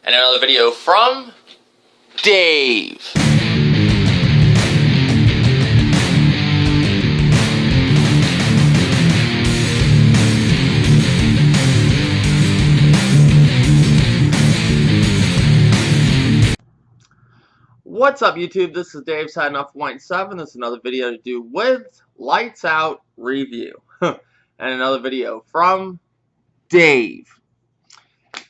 and another video from Dave. What's up, YouTube? This is Dave signing off 1.7. This is another video to do with Lights Out review. And another video from Dave.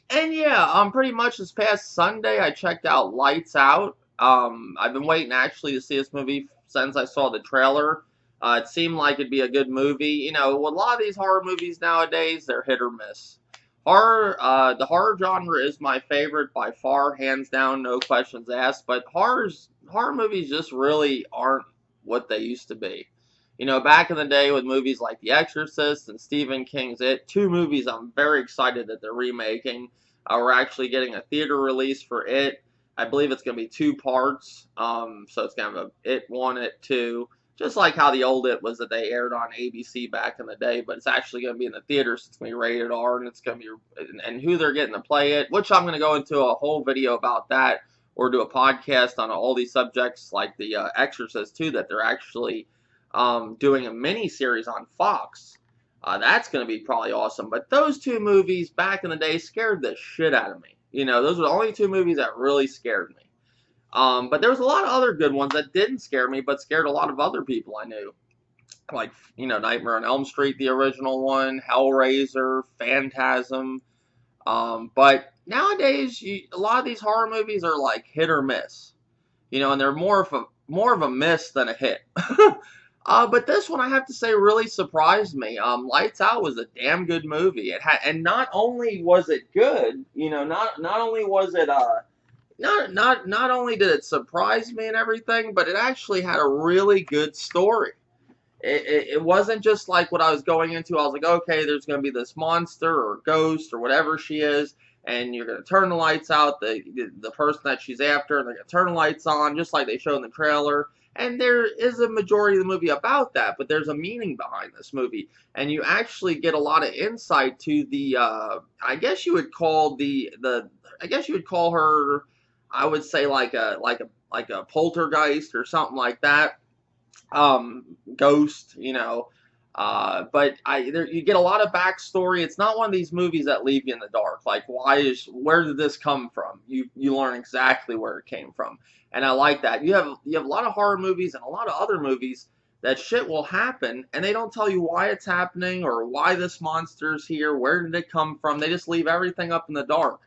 And yeah, pretty much this past Sunday I checked out Lights Out. I've been waiting actually to see this movie since I saw the trailer. It seemed like it'd be a good movie. You know, with a lot of these horror movies nowadays, they're hit or miss. The horror genre is my favorite by far, hands down, no questions asked. But horror movies just really aren't what they used to be. You know, back in the day with movies like The Exorcist and Stephen King's It, two movies I'm very excited that they're remaking. We're actually getting a theater release for It. I believe it's going to be 2 parts. So it's going to have It 1, It 2. Just like how the old It was that they aired on ABC back in the day, but it's actually going to be in the theaters. So it's going to be rated R, and it's going to be, and who they're getting to play it, which I'm going to go into a whole video about that, or do a podcast on all these subjects like The Exorcist too, that they're actually doing a mini series on Fox. That's going to be probably awesome. But those 2 movies back in the day scared the shit out of me. You know, those were the only 2 movies that really scared me. But there was a lot of other good ones that didn't scare me, but scared a lot of other people I knew. Like, you know, Nightmare on Elm Street, the original one, Hellraiser, Phantasm. But nowadays, a lot of these horror movies are like hit or miss. You know, and they're more of a miss than a hit. But this one, I have to say, really surprised me. Lights Out was a damn good movie. And not only was it good, you know, not only was it not only did it surprise me and everything, but it actually had a really good story. It wasn't just like what I was going into. I was like, okay, there's going to be this monster or ghost or whatever she is, and you're going to turn the lights out, the person that she's after, and they're going to turn the lights on, just like they show in the trailer. And there is a majority of the movie about that, but there's a meaning behind this movie. And you actually get a lot of insight to the, I guess you would call her, I would say like a poltergeist or something like that. Ghost, you know. But you get a lot of backstory. It's not one of these movies that leave you in the dark. Like, where did this come from? You learn exactly where it came from, and I like that. You have a lot of horror movies and a lot of other movies that shit will happen, and they don't tell you why it's happening or why this monster's here. Where did it come from? They just leave everything up in the dark.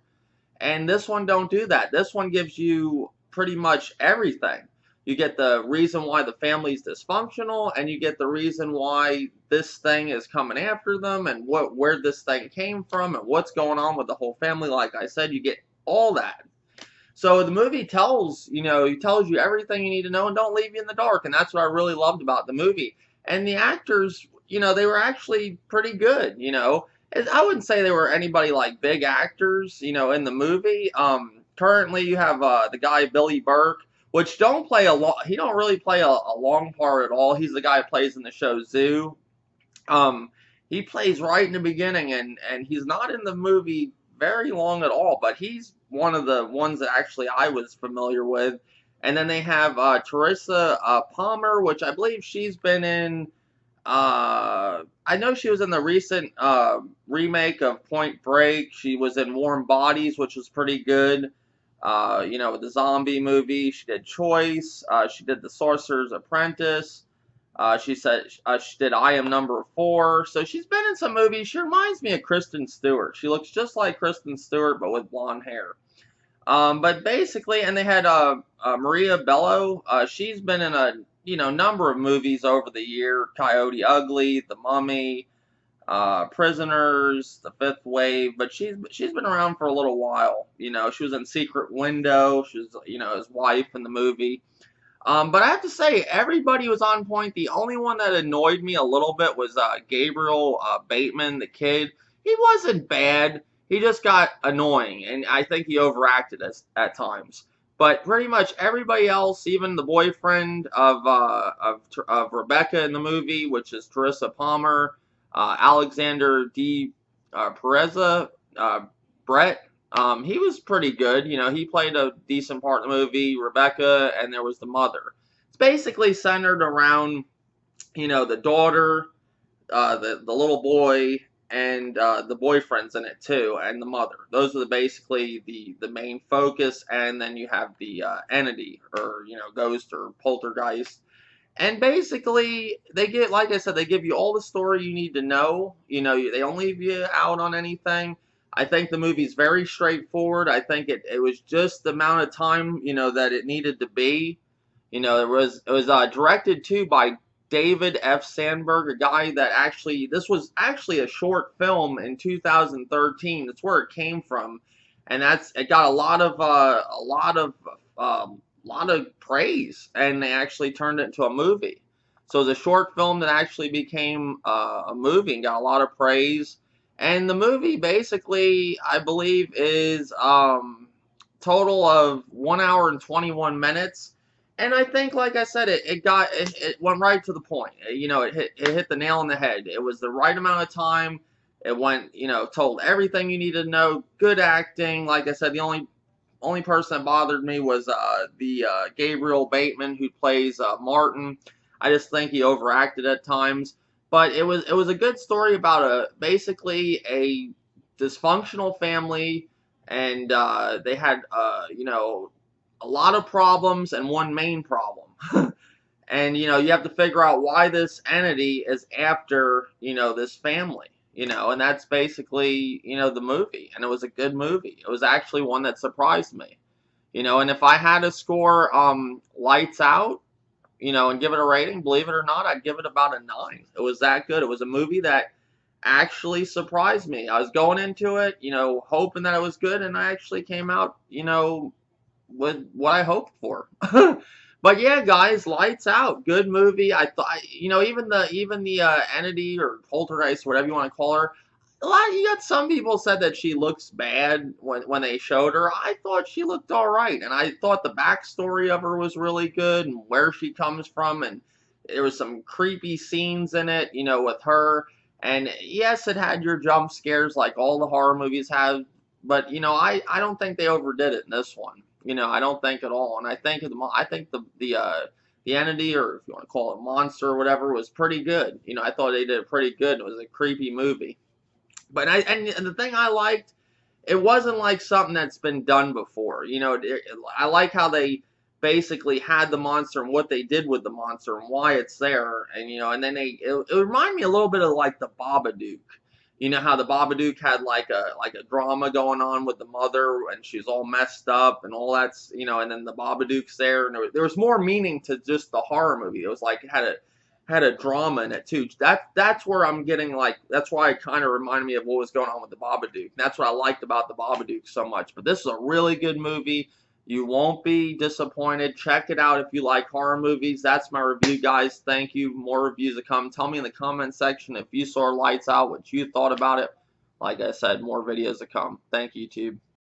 And this one don't do that. This one gives you pretty much everything. You get the reason why the family's dysfunctional, and you get the reason why this thing is coming after them, and where this thing came from, and what's going on with the whole family. Like I said, you get all that. So the movie tells you everything you need to know and don't leave you in the dark, and that's what I really loved about the movie. And the actors, you know, they were actually pretty good, you know. I wouldn't say they were anybody like big actors, you know, in the movie. Currently you have the guy Billy Burke, which he don't really play a long part at all. He's the guy who plays in the show Zoo. He plays right in the beginning, and he's not in the movie very long at all, but he's one of the ones that actually I was familiar with. And then they have Teresa Palmer, which I believe she's been in. I know she was in the recent remake of Point Break. She was in Warm Bodies, which was pretty good. You know, the zombie movie. She did Choice. She did The Sorcerer's Apprentice. She did I Am Number 4. So she's been in some movies. She reminds me of Kristen Stewart. She looks just like Kristen Stewart, but with blonde hair. But basically, and they had Maria Bello. She's been in a number of movies over the year: Coyote Ugly, The Mummy, Prisoners, The Fifth Wave. But she's been around for a little while. You know, she was in Secret Window. She was, you know, his wife in the movie. But I have to say, everybody was on point. The only one that annoyed me a little bit was Gabriel Bateman, the kid. He wasn't bad. He just got annoying, and I think he overacted at times. But pretty much everybody else, even the boyfriend of Rebecca in the movie, which is Teresa Palmer, Alexander D. Pereza, Brett, He was pretty good. You know, he played a decent part in the movie. Rebecca, and there was the mother. It's basically centered around, you know, the daughter, the little boy, and the boyfriend's in it too, and the mother. Those are basically the main focus, and then you have the entity, or you know, ghost or poltergeist. And basically, they get, like I said, they give you all the story you need to know. You know, they don't leave you out on anything. I think the movie's very straightforward. I think it was just the amount of time, you know, that it needed to be. You know, it was directed too by David F. Sandberg, a guy that actually, this was actually a short film in 2013. That's where it came from, and it got a lot of praise, and they actually turned it into a movie. So it was a short film that actually became a movie and got a lot of praise. And the movie basically, I believe, is total of 1 hour and 21 minutes. And I think, like I said, it went right to the point. You know, it hit the nail on the head. It was the right amount of time. It went, you know, told everything you needed to know. Good acting. Like I said, the only person that bothered me was the Gabriel Bateman, who plays Martin. I just think he overacted at times, but it was a good story about basically a dysfunctional family, and they had you know, a lot of problems and one main problem. And you know, you have to figure out why this entity is after, you know, this family, you know, and that's basically, you know, the movie. And it was a good movie. It was actually one that surprised me, you know. And if I had to score Lights Out, you know, and give it a rating, believe it or not, I'd give it about a 9. It was that good. It was a movie that actually surprised me. I was going into it, you know, hoping that it was good, and I actually came out, you know, with what I hoped for. But yeah, guys, Lights Out, good movie. I thought, you know, even the entity or poltergeist, whatever you want to call her. You got some people said that she looks bad when they showed her. I thought she looked all right, and I thought the backstory of her was really good, and where she comes from, and there was some creepy scenes in it, you know, with her. And yes, it had your jump scares like all the horror movies have, but you know, I don't think they overdid it in this one. You know, I don't think at all. And I think the entity, or if you want to call it monster or whatever, was pretty good. You know, I thought they did it pretty good. It was a creepy movie. But and the thing I liked, it wasn't like something that's been done before. You know, I like how they basically had the monster and what they did with the monster and why it's there. And you know, and then it reminded me a little bit of like the Babadook. You know how the Babadook had like a drama going on with the mother, and she's all messed up and all that's, you know, and then the Babadook's there, and there was more meaning to just the horror movie. It was like it had a drama in it too. That's where I'm getting, like, that's why it kind of reminded me of what was going on with the Babadook. That's what I liked about the Babadook so much. But this is a really good movie. You won't be disappointed. Check it out if you like horror movies. That's my review, guys. Thank you. More reviews to come. Tell me in the comment section if you saw Lights Out, what you thought about it. Like I said, more videos to come. Thank you, YouTube.